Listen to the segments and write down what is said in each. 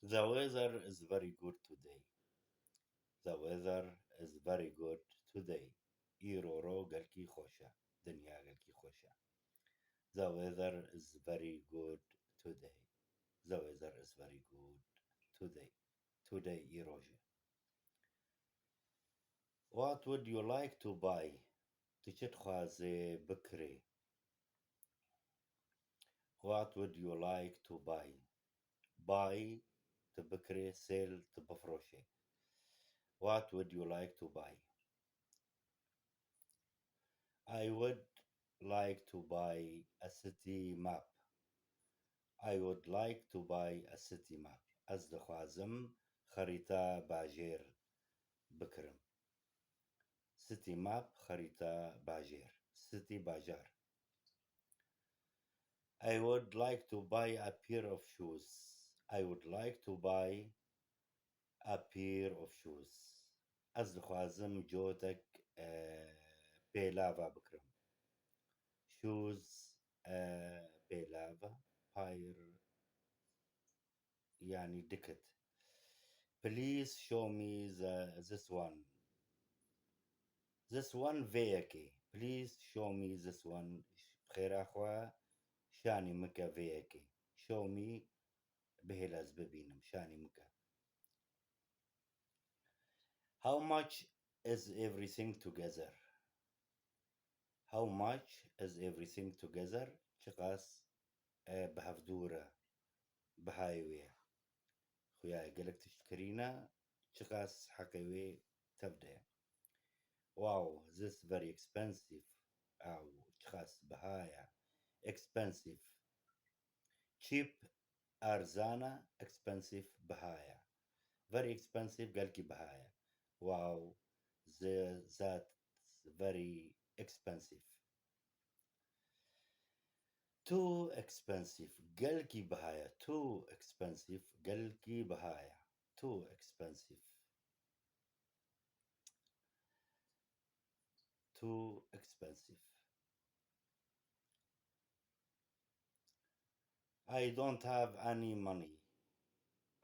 The weather is very good today. The weather is very good today. إيرورو قالكي خوشة. دنيا قالكي خوشة. The weather is very good today. The weather is very good today. Today إيروجي. What would you like to buy? تشت خوازي بكري. What would you like to buy? Buy تبكري sell تبفروشي. What would you like to buy? I would like to buy a city map. I would like to buy a city map. Ez dixwazim xerîta bajêr bikirim. City map xerîta bajêr. City bajar. I would like to buy a pair of shoes. I would like to buy a pair of shoes. Ez dixwazim cotek pêlava bikirim. Shoes pêlava pair يعني دكت. Please show me this one. This one veyaki. Please show me this one. بخير أخوة شاني مكا veyaki. Show me بهلاز ببينم شاني مكا. How much is everything together? How much is everything together? چقاس بهفدورة بهايوية. خويا قالك تشترينا چقاس حقيوي تبدأ. Wow, this is very expensive. أو خاص بهايا expensive. cheap أرزانة expensive بهايا. very expensive قالكي بهايا. Wow, that's very expensive. too expensive قالكي بهايا. too expensive قالكي بهايا. too expensive. too expensive. I don't have any money.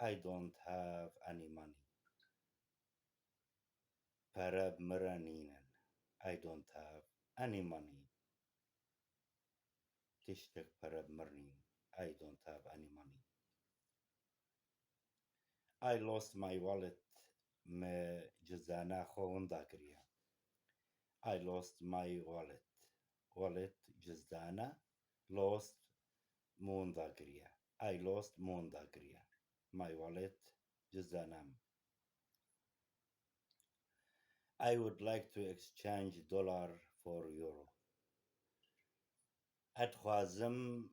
I don't have any money. Parab Maraninen. I don't have any money. Tishtek Parab Marnin. I don't have any money. I lost my wallet. Me جزانا خون ذاكريا. I lost my wallet. Wallet جزانا lost مون ذاكريا. I lost مون ذاكريا. My wallet جزانام. I would like to exchange dollar for euro. اتخوازم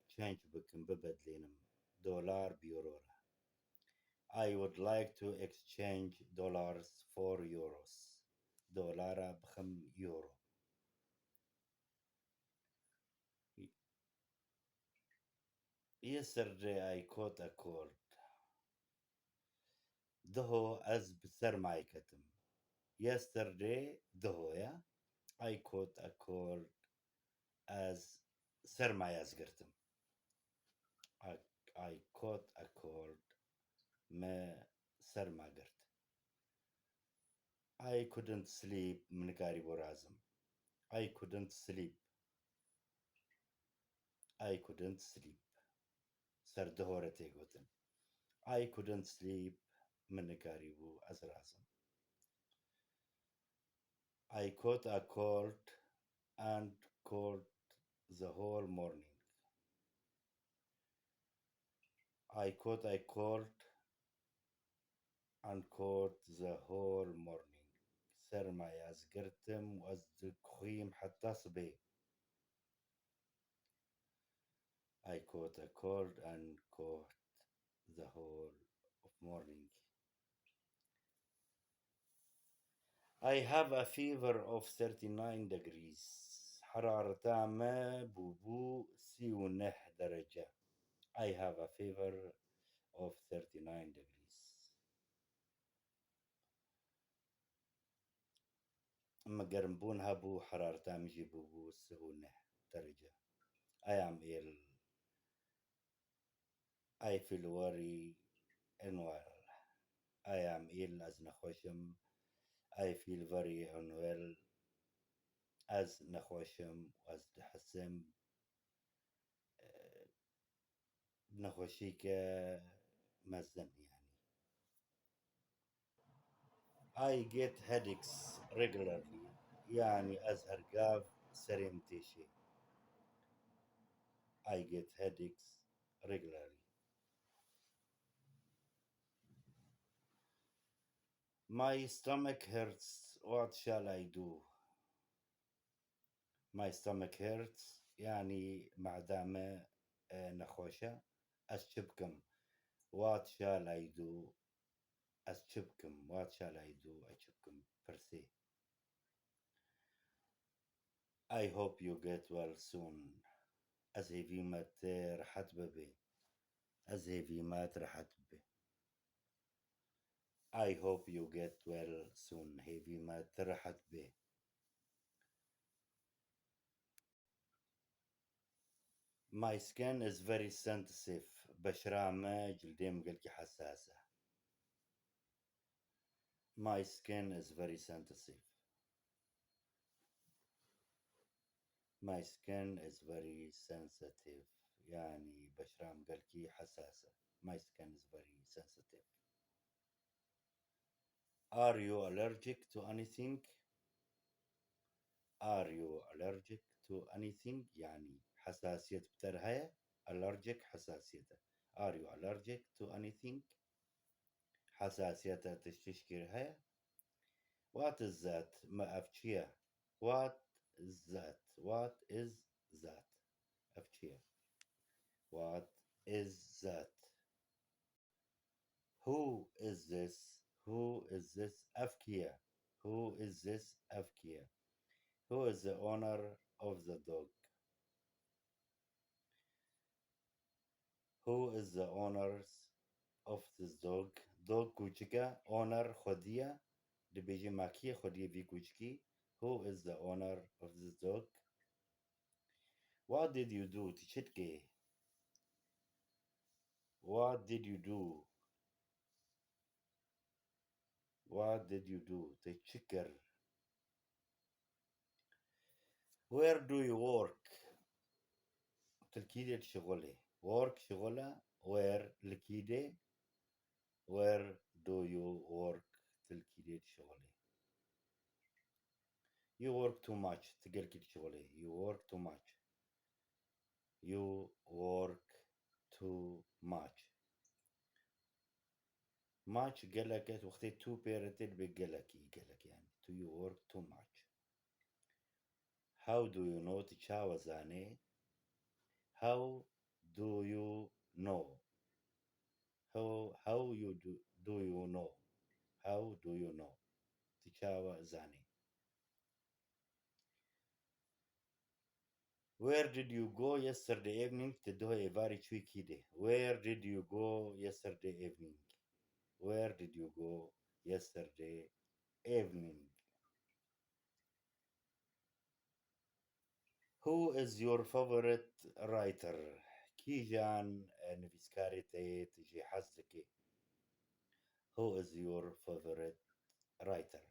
change بكم ببدلينم دولار بيورو. I would like to exchange dollars for euros. دولار بخم يورو. Yesterday I caught a cold. دهو از بسر ماي كتم. Yesterday دهو يا I caught a cold as سر ماي أزقرتم. I, I caught a cold ما سر ما قرت. I couldn't sleep من قاري برازم. I couldn't sleep. I couldn't sleep. سر دهورة تيغوتن. I couldn't sleep من قاري بو أزرازم. I caught a cold and cold the whole morning. I caught a cold and cold the whole morning. سر ما يزقرتم وأزدقخيم حتى صبي. I caught a cold and caught the whole of morning. I have a fever of 39 degrees. حرارة تامة بوبو 39 درجة. I have a fever of 39 degrees. أما قرنبون هابو حرارة تامة جي بوبو 39 درجة. I am ill. I feel very unwell. I am ill as نخوشم. I feel very unwell as نخوشم as دحسم. نخوشيك مزن يعني. I get headaches regularly. يعني أزهر قاف سريمتيشي. I get headaches regularly. My stomach hurts. What shall I do? My stomach hurts. يعني معدامة نخوشة. أشبكم. What shall I do? أشبكم. What shall I do? أشبكم per se. I hope you get well soon. از هیویمت رحت ببي. از هیویمت رحت ببي. I hope you get well soon. هیویمت رحت ببي. My skin is very sensitive. بشرامة جلدي مقلقي حساسة. My skin is very sensitive. My skin is very sensitive. يعني بشرة مقلقي حساسة. My skin is very sensitive. Are you allergic to anything? Are you allergic to anything؟ يعني حساسية بترهية. Allergic حساسية. Are you allergic to anything؟ حساسية تشتشكرها. What is that؟ ما أفتشية. What is that؟ What is that؟ أفتشية. What is that؟ Who is this؟ Who is this؟ أفكية. Who is this؟ أفكية. Who is the owner of the dog؟ Who is the owners of this dog؟ dog کوچکه. owner خودیه. دبیجی ماکیه خودیه وی کوچکی. Who is the owner of this dog؟ What did you do؟ تشتكي. What did you do؟ What did you do؟ تشكر. Where do you work؟ تلكيدة شغلة. work شغلة. where لكيدة. where do you work؟ تلكيدة شغلة. You work too much. تقلكيدة شغلة. You work too much. You work too much. much قلقت وقتي too بيرتد بقلقي قلق يعني. to you work too much. How do you know؟ تشاوى زاني. How do you know؟ how you do you know؟ how do you know؟ تشاوى زاني. Where did you go yesterday evening؟ تدوها إيفاري شوي كده. Where did you go yesterday evening؟ Where did you go yesterday evening؟ Who is your favorite writer؟ كيجان نفسكاريتي تجي حزكي. Who is your favorite writer؟